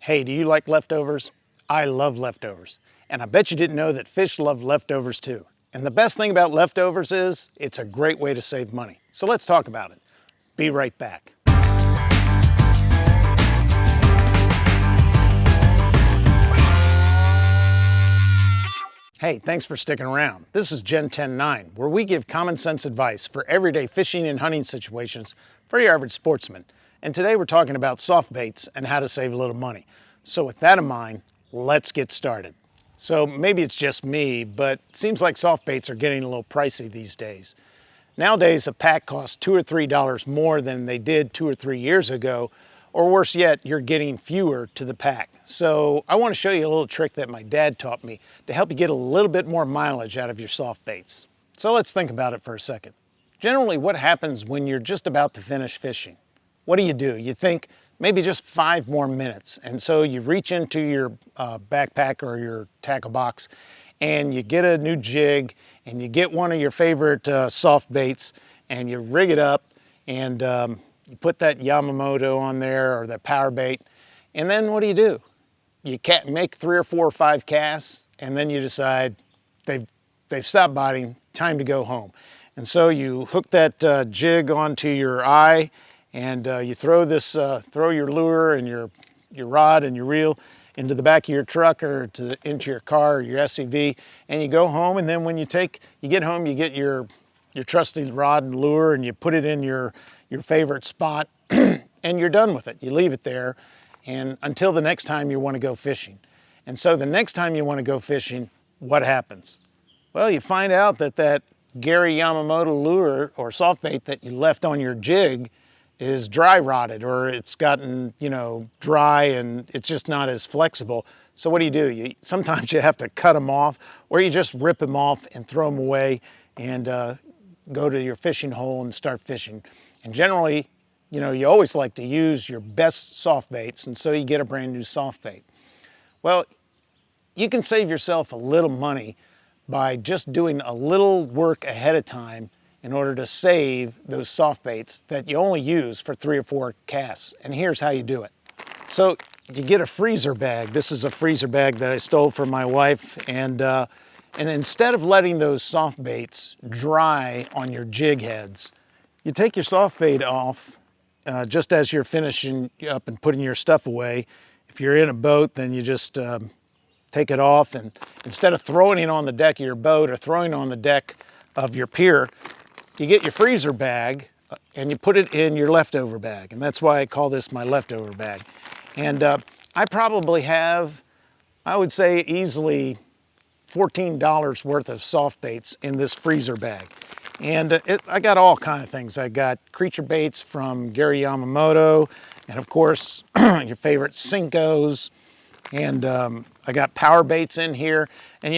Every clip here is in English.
Hey, do you like leftovers? I love leftovers. And I bet you didn't know that fish love leftovers too. And the best thing about leftovers is it's a great way to save money. So let's talk about it. Be right back. Hey, thanks for sticking around. This is Gen 10-9, where we give common sense advice for everyday fishing and hunting situations for your average sportsman. And today we're talking about soft baits and how to save a little money. So with that in mind, let's get started. So maybe it's just me, but it seems like soft baits are getting a little pricey these days. Nowadays, a pack costs $2 or $3 more than they did 2 or 3 years ago, or worse yet, you're getting fewer to the pack. So I want to show you a little trick that my dad taught me to help you get a little bit more mileage out of your soft baits. So let's think about it for a second. Generally, what happens when you're just about to finish fishing? What do? You think maybe just 5 more minutes. And so you reach into your backpack or your tackle box and you get a new jig and you get one of your favorite soft baits and you rig it up and you put that Yamamoto on there or that power bait, and then what do? You can't make 3 or 4 or 5 casts, and then you decide they've stopped biting, time to go home. And so you hook that jig onto your eye, and you throw your lure and your rod and your reel into the back of your truck or into your car or your SUV, and you go home. And then when you get home, you get your trusty rod and lure and you put it in your favorite spot and you're done with it. You leave it there and until the next time you want to go fishing. And so the next time you want to go fishing, what happens? Well, you find out that Gary Yamamoto lure or soft bait that you left on your jig is dry rotted, or it's gotten, dry and it's just not as flexible. So what do? Sometimes you have to cut them off, or you just rip them off and throw them away and go to your fishing hole and start fishing. And generally, you always like to use your best soft baits, and so you get a brand new soft bait. Well, you can save yourself a little money by just doing a little work ahead of time in order to save those soft baits that you only use for 3 or 4 casts. And here's how you do it. So you get a freezer bag. This is a freezer bag that I stole from my wife, and instead of letting those soft baits dry on your jig heads, you take your soft bait off just as you're finishing up and putting your stuff away. If you're in a boat, then you just take it off, and instead of throwing it on the deck of your boat or throwing it on the deck of your pier, you get your freezer bag and you put it in your leftover bag. And that's why I call this my leftover bag. And I probably have, I would say easily $14 worth of soft baits in this freezer bag. And I got all kind of things. I got creature baits from Gary Yamamoto, and of course, your favorite Senkos, and I got power baits in here. And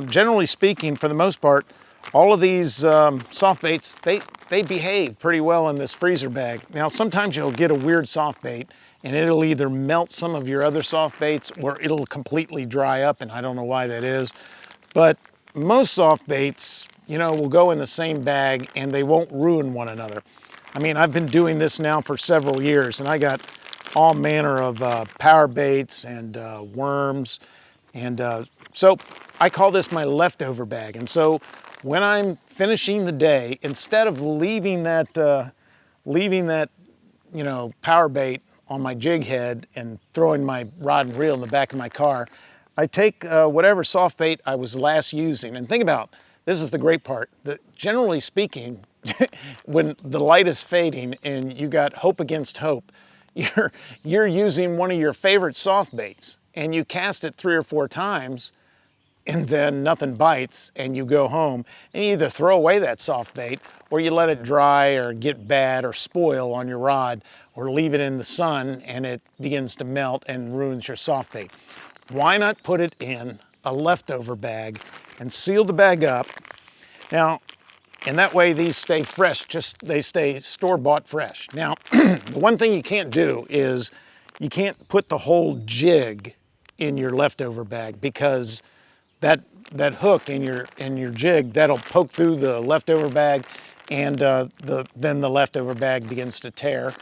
generally speaking, for the most part, all of these soft baits, they behave pretty well in this freezer bag. Now, sometimes you'll get a weird soft bait, and it'll either melt some of your other soft baits or it'll completely dry up, and I don't know why that is. But most soft baits, will go in the same bag and they won't ruin one another. I mean, I've been doing this now for several years, and I got all manner of power baits and worms. And so I call this my leftover bag. And so when I'm finishing the day, instead of leaving that power bait on my jig head and throwing my rod and reel in the back of my car, I take whatever soft bait I was last using. And think about, this is the great part, that generally speaking, when the light is fading and you got hope against hope, you're using one of your favorite soft baits and you cast it 3 or 4 times and then nothing bites and you go home and you either throw away that soft bait or you let it dry or get bad or spoil on your rod, or leave it in the sun and it begins to melt and ruins your soft bait. Why not put it in a leftover bag and seal the bag up? Now, and that way these stay fresh, they stay store-bought fresh. Now, the one thing you can't do is you can't put the whole jig in your leftover bag, because that hook in your jig, that'll poke through the leftover bag, and then the leftover bag begins to tear.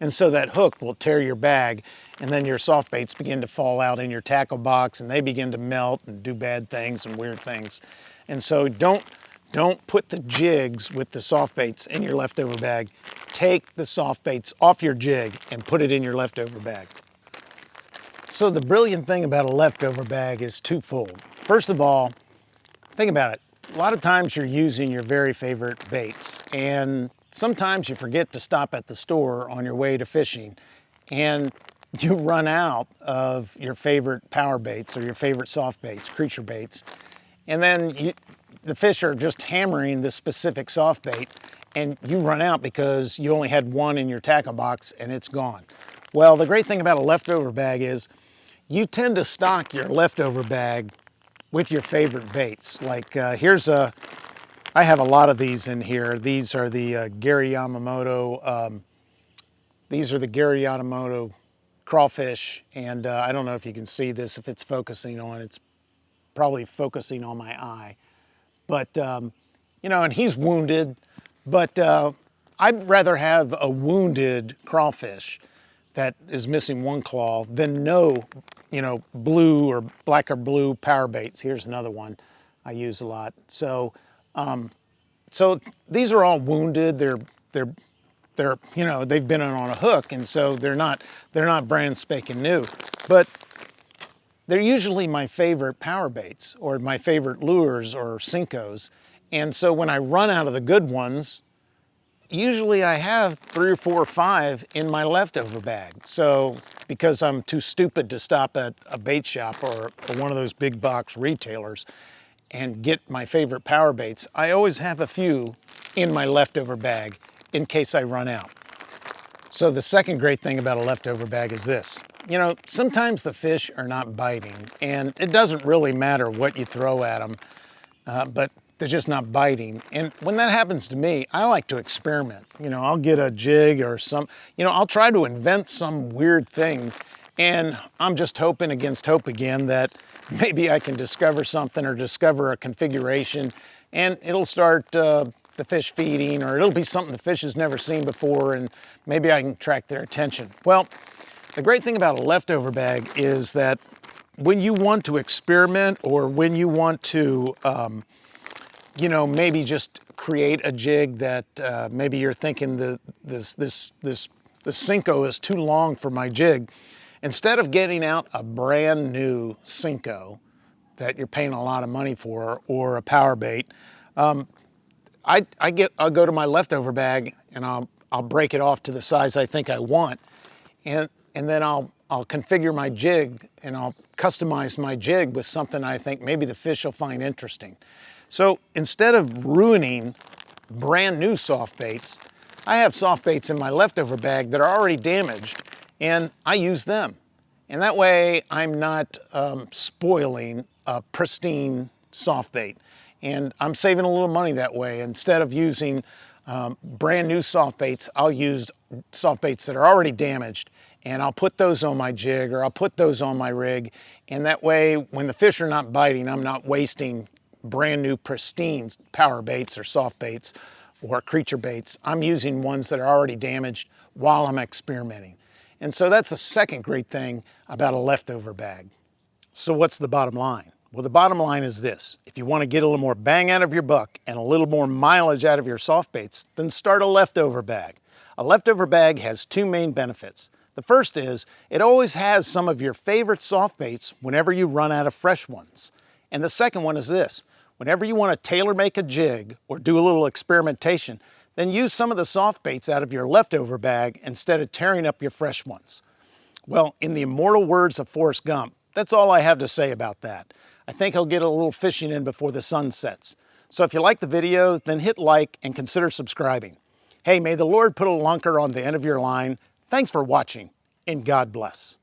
And so that hook will tear your bag, and then your soft baits begin to fall out in your tackle box, and they begin to melt and do bad things and weird things. And so don't put the jigs with the soft baits in your leftover bag. Take the soft baits off your jig and put it in your leftover bag. So the brilliant thing about a leftover bag is twofold. First of all, think about it. A lot of times you're using your very favorite baits, and sometimes you forget to stop at the store on your way to fishing, and you run out of your favorite power baits or your favorite soft baits, creature baits, and then the fish are just hammering this specific soft bait, and you run out because you only had one in your tackle box and it's gone. Well, the great thing about a leftover bag is you tend to stock your leftover bag with your favorite baits. Like I have a lot of these in here. These are the Gary Yamamoto. These are the Gary Yamamoto crawfish, and I don't know if you can see this, if it's focusing on, it's probably focusing on my eye. But, you know, and he's wounded, but I'd rather have a wounded crawfish that is missing one claw than no, you know, blue or black or blue power baits. Here's another one I use a lot. So, so these are all wounded. They're you know, they've been on a hook, and so they're not brand spanking new. But they're usually my favorite power baits or my favorite lures or Senkos. And so when I run out of the good ones, usually I have 3 or 4 or 5 in my leftover bag. So because I'm too stupid to stop at a bait shop or one of those big box retailers and get my favorite power baits, I always have a few in my leftover bag in case I run out. So the second great thing about a leftover bag is this. You know, sometimes the fish are not biting, and it doesn't really matter what you throw at them, but they're just not biting. And when that happens to me, I like to experiment. You know, I'll get a jig or I'll try to invent some weird thing, and I'm just hoping against hope again that maybe I can discover something or discover a configuration, and it'll start the fish feeding, or it'll be something the fish has never seen before, and maybe I can attract their attention. Well, the great thing about a leftover bag is that when you want to experiment, or when you want to, you know, maybe just create a jig that maybe you're thinking that this Senko is too long for my jig, instead of getting out a brand new Senko that you're paying a lot of money for, or a power bait, I'll go to my leftover bag and I'll break it off to the size I think I want, and then I'll configure my jig and I'll customize my jig with something I think maybe the fish will find interesting. So instead of ruining brand new soft baits, I have soft baits in my leftover bag that are already damaged, and I use them. And that way I'm not spoiling a pristine soft bait. And I'm saving a little money that way. Instead of using brand new soft baits, I'll use soft baits that are already damaged, and I'll put those on my jig, or I'll put those on my rig. And that way, when the fish are not biting, I'm not wasting brand new pristine power baits or soft baits or creature baits. I'm using ones that are already damaged while I'm experimenting. And so that's the second great thing about a leftover bag. So what's the bottom line? Well, the bottom line is this. If you want to get a little more bang out of your buck and a little more mileage out of your soft baits, then start a leftover bag. A leftover bag has 2 main benefits. The first is it always has some of your favorite soft baits whenever you run out of fresh ones. And the second one is this. Whenever you want to tailor make a jig or do a little experimentation, then use some of the soft baits out of your leftover bag instead of tearing up your fresh ones. Well, in the immortal words of Forrest Gump, that's all I have to say about that. I think I'll get a little fishing in before the sun sets. So if you like the video, then hit like and consider subscribing. Hey, may the Lord put a lunker on the end of your line. Thanks for watching, and God bless.